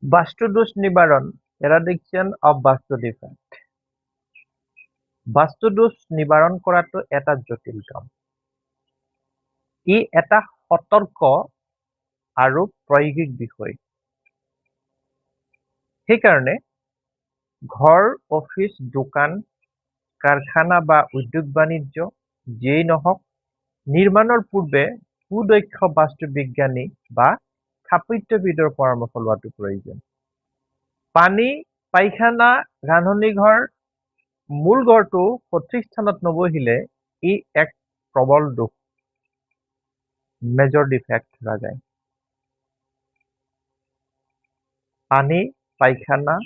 বাস্তুদোষ নিবাৰণ এৰাডিকশন of vastu defect বাস্তুদোষ নিবাৰণ কৰাটো এটা জটিল কাম ই এটা সতৰ্ক আৰু প্ৰায়োগিক বিষয় সেইকাৰণে ঘৰ অফিচ দোকান কাৰখানা বা উদ্যোগ বাণিজ্য যেই নহওক নিৰ্মাণৰ পূৰ্বে সুদক্ষ বাস্তু বিজ্ঞানী বা স্থাপত্যবিদৰ পৰামৰ্শ লোৱাটো প্ৰয়োজন পানী পায়খানা ৰান্ধনীঘৰ মূল ঘৰটো সঠিক স্থানত নবহিলে ই এক প্ৰবল দোষ মেজৰ ডিফেক্ট ধৰা যায় পানী পায়খানা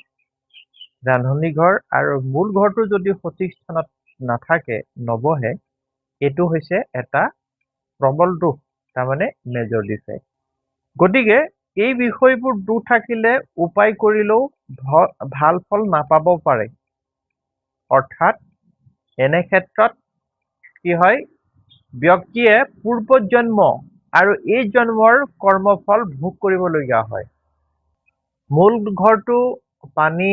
ৰান্ধনীঘৰ আৰু মূল ঘৰটো যদি সঠিক স্থানত নাথাকে নবহে এইটো হৈছে এটা প্ৰবল দোষ তাৰমানে মেজৰ ডিফেক্ট গতিকে এই বিষয়বোৰ দোষ থাকিলে উপায় কৰিলেও ভাল ফল নাপাব পাৰে অৰ্থাৎ এনে ক্ষেত্ৰত কি হয় ব্যক্তিয়ে পূৰ্বজন্ম আৰু এই জন্মৰ কৰ্মফল ভোগ কৰিবলগীয়া হয় মূল ঘৰটো পানী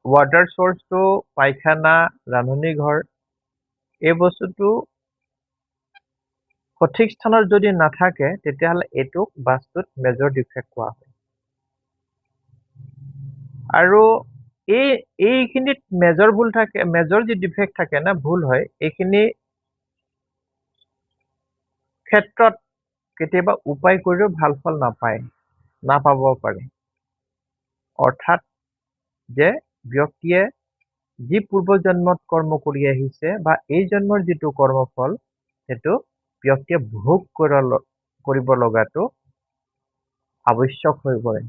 ৱাটাৰ সোৰ্সটো পায়খানা ৰান্ধনী ঘৰ এই বস্তুটো সঠিক স্থানত যদি নাথাকে তেতিয়াহলে এইটোক বাস্তুত মেজৰ ডিফেক্ট কোৱা হয় আৰু এইখিনিত মেজৰ ভুল থাকে মেজৰ যি ডিফেক্ট থাকে না ভুল হয় এইখিনি ক্ষেত্ৰত কেতিয়াবা উপায় কৰিও ভাল ফল নাপাব পাৰে অৰ্থাৎ যে ব্যক্তিয়ে যি পূৰ্বজন্মত কৰ্ম কৰি আহিছে বা এই জন্মৰ যিটো কৰ্মফল সেইটো ব্যক্তিয়ে ভোগ কৰিব লগাটো আৱশ্যক হৈ পৰে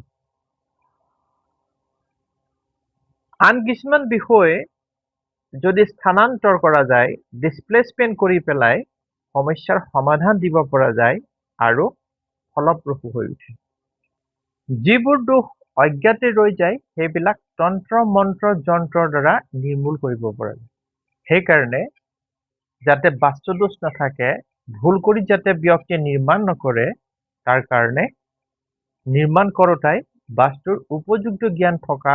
আন কিছুমান বিষয় যদি স্থানান্তৰ কৰা যায় ডিসপ্লেসমেন্ট কৰি পেলাই সমস্যাৰ সমাধান দিব পৰা যায় আৰু ফলপ্ৰসূ হৈ উঠে যিবোৰ দোষ অজ্ঞাতে ৰৈ যায় সেইবিলাক তন্ত্ৰ মন্ত্ৰ যন্ত্ৰৰ দ্বাৰা নিৰ্মূল কৰিব পৰা যায় সেইকাৰণে যাতে বাস্তুদোষ নাথাকে ভুল কৰি যাতে ব্যক্তিয়ে নিৰ্মাণ নকৰে তাৰ কাৰণে নিৰ্মাণ কৰোঁতাই বাস্তুৰ উপযুক্ত জ্ঞান থকা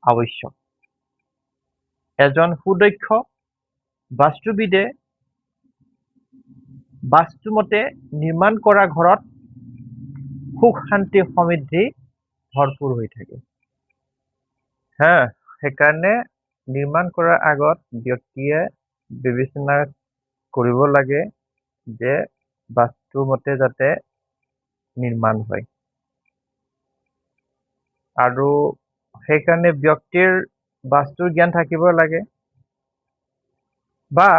আৱশ্যক এজন সুদক্ষ বাস্তুবিদে বাস্তুমতে নিৰ্মাণ কৰা ঘৰত সুখ শান্তি সমৃদ্ধি ভৰপূৰ হৈ থাকে সেইকাৰণে নিৰ্মাণ কৰাৰ আগত ব্যক্তিয়ে বিবেচনা কৰিব লাগে যে বাস্তুমতে যাতে নিৰ্মাণ হয় আৰু সেইকাৰণে ব্যক্তিৰ বাস্তুৰ জ্ঞান থাকিব লাগে বা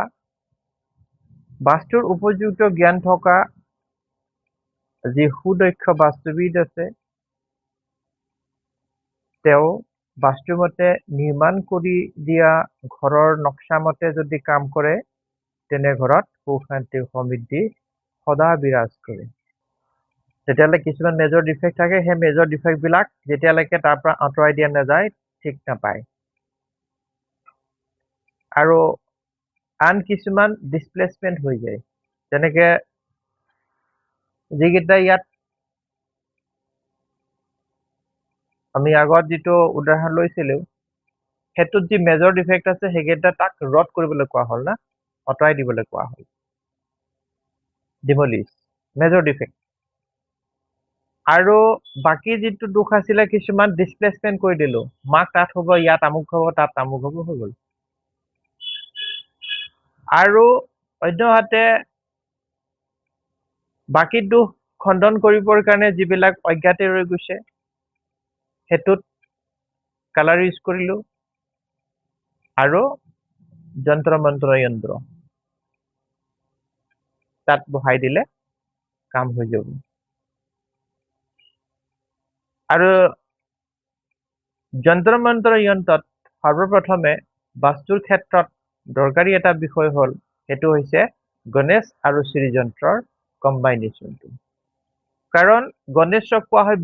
বাস্তুৰ উপযুক্ত জ্ঞান থকা যি সুদক্ষ বাস্তুবিদ আছে তেওঁ বাস্তুমতে নিৰ্মাণ কৰি দিয়া ঘৰৰ নক্সা মতে যদি কাম কৰে তেনে ঘৰত সুখ শান্তি সমৃদ্ধি সদা বিৰাজ কৰে তেতিয়ালে কিছুমান মেজৰ ডিফেক্ট থাকে সেই মেজৰ ডিফেক্ট বিলাক যেতিয়ালৈকে তাৰ পৰা আঁতৰাই দিয়া নাযায় ঠিক নাপায় আৰু আন কিছুমান ডিসপ্লেসমেন্ট হৈ যায় যেনেকে যিকেইটা ইয়াত আমি আগত যিটো উদাহৰণ লৈছিলো হেতুত যি মেজৰ ডিফেক্ট আছে সেইকেইটা তাক ৰদ কৰিবলৈ কোৱা হ'ল না অতৰাই দিবলৈ কোৱা হ'ল ডিমলিশ মেজৰ ডিফেক্ট আৰু বাকি যিটো দুখ আছিলে কিছুমান ডিসপ্লেসমেন্ট কৰি দিলো মাক তাত হ'ব ইয়াত আমুক হ'ব তাত তামুক হ'ব হৈ গ'ল আৰু অন্যহাতে বাকি দুখ খণ্ডন কৰিবৰ কাৰণে যিবিলাক অজ্ঞাতে ৰৈ গৈছে হেতুত কালাৰ ইউজ কৰিলো আৰু যন্ত্ৰ মন্ত্ৰ যন্ত্ৰ তাত বহাই দিলে কাম হৈ যাব আৰু যন্ত্ৰ মন্ত্ৰ যন্ত্ৰত সৰ্বপ্ৰথমে বাস্তুৰ ক্ষেত্ৰত দৰকাৰী এটা বিষয় হ'ল সেইটো হৈছে গণেশ আৰু শ্ৰী যন্ত্ৰৰ কম্বাইনেশ্যনটো কাৰণ গণেশক কোৱা হয়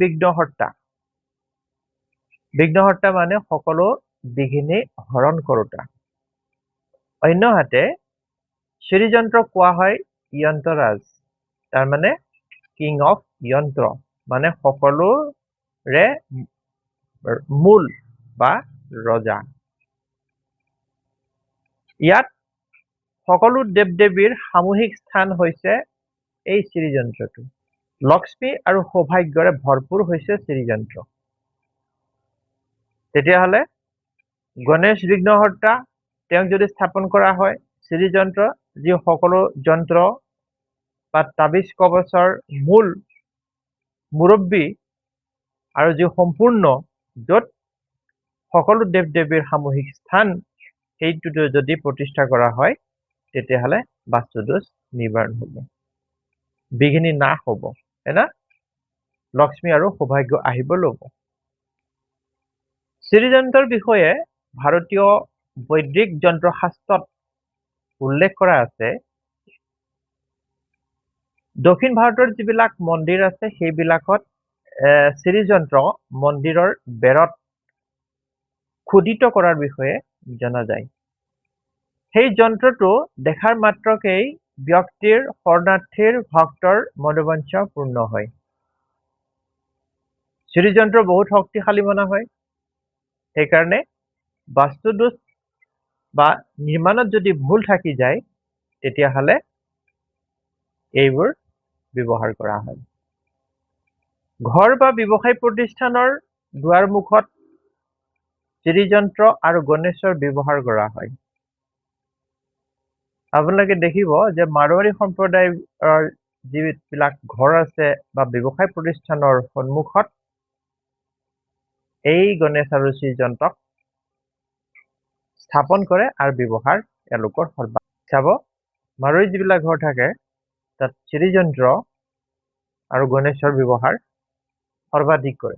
বিঘ্নহৰ্তা মানে সকলো বিঘিনি হৰণ কৰোতা অন্যহাতে শ্ৰী যন্ত্ৰক কোৱা হয় যন্ত্ৰৰাজ তাৰ মানে কিং অফ যন্ত্ৰ মানে সকলোৰে মূল বা ৰজা। ইয়াত সকলো দেৱ-দেৱীৰ সামূহিক স্থান হৈছে এই শ্ৰীযন্ত্ৰটো। লক্ষ্মী আৰু সৌভাগ্যৰে ভৰপূৰ হৈছে শ্ৰীযন্ত্ৰ। তেতিয়াহ'লে গণেশ বিঘ্নহৰ্তা তেওঁক যদি স্থাপন কৰা হয়, শ্ৰীযন্ত্ৰ যি সকলো যন্ত্ৰ বা তাবিজ কবচৰ মূল মুৰব্বী আৰু যি সম্পূৰ্ণ, য'ত সকলো দেৱ-দেৱীৰ সামূহিক স্থান, সেইটোতে যদি প্ৰতিষ্ঠা কৰা হয়, তেতিয়াহ'লে বাস্তুদোষ নিবাৰণ হ'ব, বিঘিনি নাশ হ'ব, হয় না? লক্ষ্মী আৰু সৌভাগ্য আহিব ল'ব। শ্ৰীযন্ত্ৰৰ বিষয়ে ভাৰতীয় বৈদিক যন্ত্ৰশাস্ত্ৰত উল্লেখ কৰা আছে। দক্ষিণ ভাৰতৰ যিবিলাক মন্দিৰ আছে, সেইবিলাকত শ্ৰীযন্ত্ৰ মন্দিৰৰ বেৰত খোদিত কৰাৰ বিষয়ে জনা যায়। সেই যন্ত্ৰটো দেখাৰ মাত্ৰকেই ব্যক্তিৰ, শৰণাৰ্থীৰ, ভক্তৰ মনোবাঞ্ছা পূৰ্ণ হয়। শ্ৰীযন্ত্ৰ বহুত শক্তিশালী মনা হয়। সেইকাৰণে বাস্তুদোষ বা নিৰ্মাণত যদি ভুল থাকি যায়, তেতিয়াহ'লে এইবোৰ ব্যৱহাৰ কৰা হয়। ঘৰ বা ব্যৱসায় প্ৰতিষ্ঠানৰ দুৱাৰ মুখত শ্ৰীযন্ত্ৰ আৰু গণেশৰ ব্যৱহাৰ কৰা হয়। আপোনালোকে দেখিব যে মাৰোৱাৰী সম্প্ৰদায়ৰ যিবিলাক ঘৰ আছে বা ব্যৱসায় প্ৰতিষ্ঠানৰ সন্মুখত এই গণেশ আৰু শ্ৰীযন্ত্ৰক স্থাপন কৰে আৰু ব্যৱহাৰ এওঁলোকৰ সৰ্বাধিক। চাব, মাৰোৱাৰী যিবিলাক ঘৰ থাকে, তাত শ্ৰীযন্ত্ৰ আৰু গণেশৰ ব্যৱহাৰ সৰ্বাধিক কৰে।